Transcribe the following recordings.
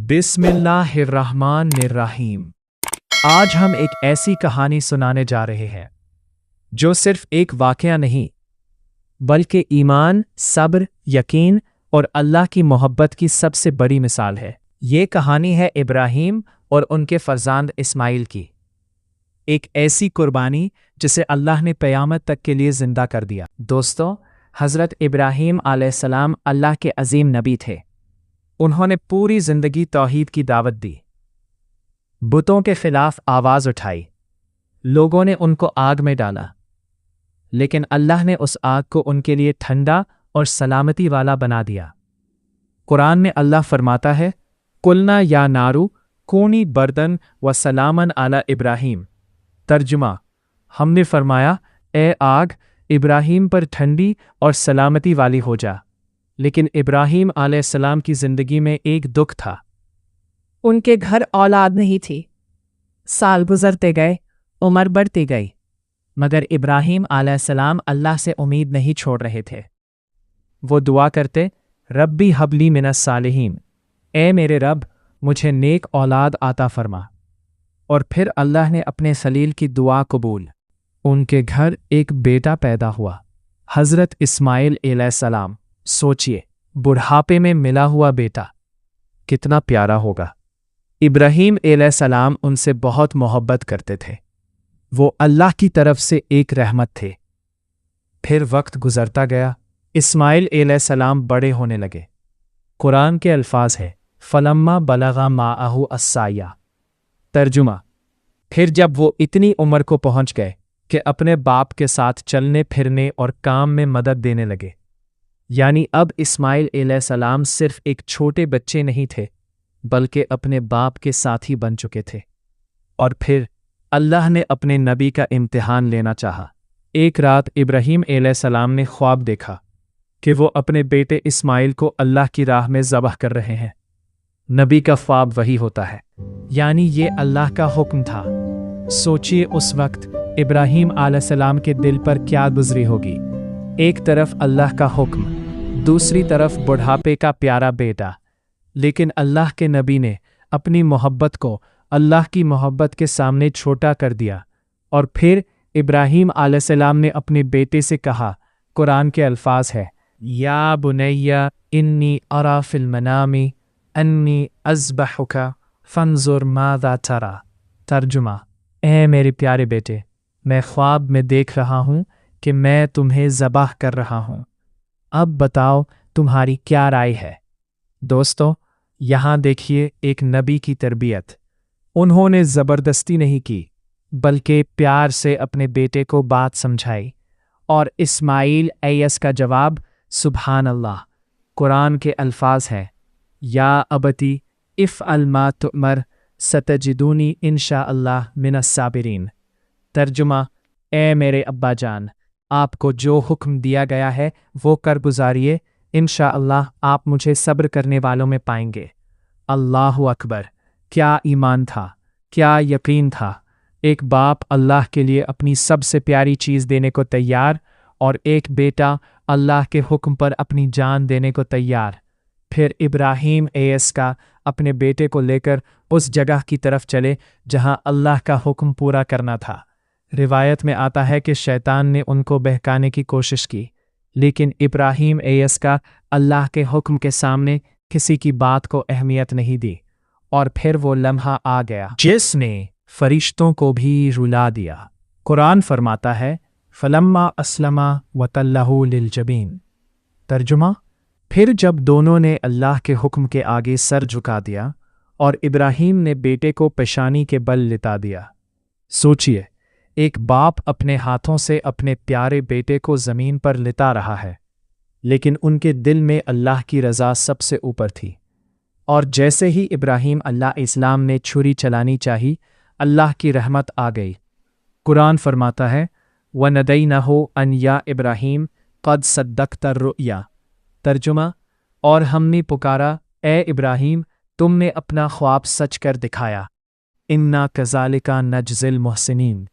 बिस्मिल्लाहिर्रहमानिर्रहीम। आज हम एक ऐसी कहानी सुनाने जा रहे हैं जो सिर्फ एक वाकया नहीं बल्कि ईमान, सब्र, यकीन और अल्लाह की मोहब्बत की सबसे बड़ी मिसाल है। ये कहानी है इब्राहीम और उनके फर्जांद इस्माइल की। एक ऐसी कुर्बानी जिसे अल्लाह ने क़यामत तक के लिए ज़िंदा कर दिया। दोस्तों, हज़रत इब्राहीम अलैहिस्सलाम अल्लाह के अजीम नबी थे। उन्होंने पूरी ज़िंदगी तौहीद की दावत दी, बुतों के खिलाफ आवाज़ उठाई, लोगों ने उनको आग में डाला, लेकिन अल्लाह ने उस आग को उनके लिए ठंडा और सलामती वाला बना दिया। कुरान में अल्लाह फरमाता है, कुलना या नारू कूनी बर्दन व सलामन आला इब्राहीम। तर्जुमा, हमने फरमाया, ए आग, इब्राहीम पर ठंडी और सलामती वाली हो जा। लेकिन इब्राहीम अलैहिस्सलाम की ज़िंदगी में एक दुख था। उनके घर औलाद नहीं थी। साल गुजरते गए, उम्र बढ़ती गई, मगर इब्राहीम अलैहिस्सलाम अल्लाह से उम्मीद नहीं छोड़ रहे थे। वो दुआ करते, रब्बी हबली मिनस सालिहीन, ए मेरे रब, मुझे नेक औलाद आता फरमा। और फिर अल्लाह ने अपने सलील की दुआ कबूल। उनके घर एक बेटा पैदा हुआ, हज़रत इस्माइल अलैहिस्सलाम। सोचिए, बुढ़ापे में मिला हुआ बेटा कितना प्यारा होगा। इब्राहीम अलैहिस्सलाम उनसे बहुत मोहब्बत करते थे। वो अल्लाह की तरफ से एक रहमत थे। फिर वक्त गुजरता गया, इस्माइल अलैहिस्सलाम बड़े होने लगे। कुरान के अल्फाज है, फलम्मा बलगा माअहु अस्साया। तर्जुमा, फिर जब वो इतनी उम्र को पहुंच गए कि अपने बाप के साथ चलने फिरने और काम में मदद देने लगे, यानी अब इस्माइल अलैहिस्सलाम सिर्फ एक छोटे बच्चे नहीं थे बल्कि अपने बाप के साथी बन चुके थे। और फिर अल्लाह ने अपने नबी का इम्तिहान लेना चाहा। एक रात इब्राहीम अलैहिस्सलाम ने ख्वाब देखा कि वो अपने बेटे इस्माइल को अल्लाह की राह में ज़बह कर रहे हैं। नबी का ख्वाब वही होता है, यानी ये अल्लाह का हुक्म था। सोचिए उस वक्त इब्राहीम अलैहिस्सलाम के दिल पर क्या गुजरी होगी। एक तरफ अल्लाह का हुक्म, दूसरी तरफ बुढ़ापे का प्यारा बेटा। लेकिन अल्लाह के नबी ने अपनी मोहब्बत को अल्लाह की मोहब्बत के सामने छोटा कर दिया। और फिर इब्राहीम अलैहिस्सलाम ने अपने बेटे से कहा, कुरान के अल्फाज है, या बुनैया इन्नी अरा फिल मनामी अन्नी अज़बहुका फंजुर माज़ा तरा। तर्जुमा, ए मेरे प्यारे बेटे, मैं ख्वाब में देख रहा हूँ कि मैं तुम्हें ज़बाह कर रहा हूँ, अब बताओ तुम्हारी क्या राय है। दोस्तों, यहाँ देखिए एक नबी की तरबियत। उन्होंने ज़बरदस्ती नहीं की बल्कि प्यार से अपने बेटे को बात समझाई। और इस्माइल ऐस का जवाब, सुभान अल्लाह। कुरान के अल्फाज हैं, या अबती इफ़ अलमा तुमर सतजिदूनी इंशा अल्लाह मिनस साबिरीन। तर्जुमा, ए मेरे अब्बा जान, आपको जो हुक्म दिया गया है वो कर गुजारिए, इंशाअल्लाह आप मुझे सब्र करने वालों में पाएंगे। अल्लाहु अकबर! क्या ईमान था, क्या यकीन था। एक बाप अल्लाह के लिए अपनी सबसे प्यारी चीज़ देने को तैयार, और एक बेटा अल्लाह के हुक्म पर अपनी जान देने को तैयार। फिर इब्राहीम ऐस का अपने बेटे को लेकर उस जगह की तरफ चले जहां अल्लाह का हुक्म पूरा करना था। रिवायत में आता है कि शैतान ने उनको बहकाने की कोशिश की, लेकिन इब्राहीम ऐस का अल्लाह के हुक्म के सामने किसी की बात को अहमियत नहीं दी। और फिर वो लम्हा आ गया जिसने फरिश्तों को भी रुला दिया। कुरान फरमाता है, फलम्मा अस्लमा वतल्लहु लिलजबीन। तर्जुमा, फिर जब दोनों ने अल्लाह के हुक्म के आगे सर झुका दिया और इब्राहीम ने बेटे को पेशानी के बल लिटा दिया। सोचिए, एक बाप अपने हाथों से अपने प्यारे बेटे को ज़मीन पर लिटा रहा है, लेकिन उनके दिल में अल्लाह की रज़ा सबसे ऊपर थी। और जैसे ही इब्राहीम अलैहिस्सलाम ने छुरी चलानी चाही, अल्लाह की रहमत आ गई। कुरान फरमाता है, वनदैनहु अन या इब्राहीम क़द सद्दक़ता रुया। तर्जुमा, और हमने पुकारा, ए इब्राहीम, तुमने अपना ख्वाब सच कर दिखाया। इन्ना कज़ालिका नजज़िल मुहसिनीन,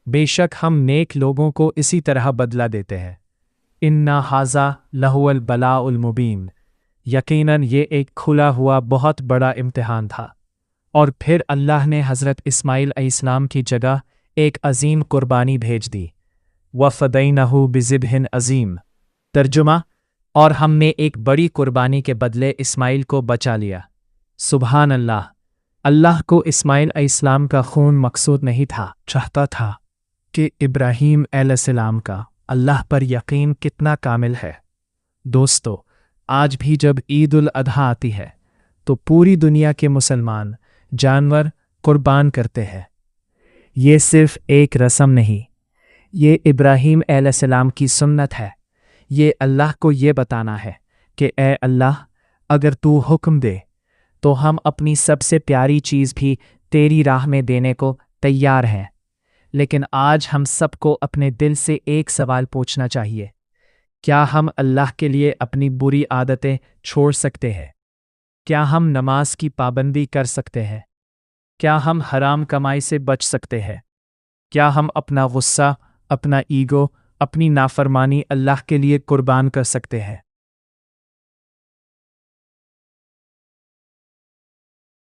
बेशक हम नेक लोगों को इसी तरह बदला देते हैं। इन्ना हाज़ा लहुवल बलाउल मुबीन, यकीनन ये एक खुला हुआ बहुत बड़ा इम्तिहान था। और फिर अल्लाह ने हज़रत इस्माइल अलैहिस्सलाम की जगह एक अजीम कुर्बानी भेज दी। वफ़दैनहु बिज़िब्हिन अजीम। तर्जुमा, और हमने एक बड़ी कुर्बानी के बदले इस्माइल को बचा लिया। सुबहान अल्लाह। अल्लाह को इस्माइल अलैहिस्सलाम का खून मकसूद नहीं था, चाहता था कि इब्राहीम अलैहिस्सलाम का अल्लाह पर यकीन कितना कामिल है। दोस्तों, आज भी जब ईद उल अधा आती है तो पूरी दुनिया के मुसलमान जानवर कुर्बान करते हैं। ये सिर्फ एक रस्म नहीं, ये इब्राहीम अलैहिस्सलाम की सुन्नत है। ये अल्लाह को ये बताना है कि ए अल्लाह, अगर तू हुक्म दे तो हम अपनी सबसे प्यारी चीज़ भी तेरी राह में देने को तैयार हैं। लेकिन आज हम सबको अपने दिल से एक सवाल पूछना चाहिए, क्या हम अल्लाह के लिए अपनी बुरी आदतें छोड़ सकते हैं? क्या हम नमाज की पाबंदी कर सकते हैं? क्या हम हराम कमाई से बच सकते हैं? क्या हम अपना गुस्सा, अपना ईगो, अपनी नाफरमानी अल्लाह के लिए कुर्बान कर सकते हैं?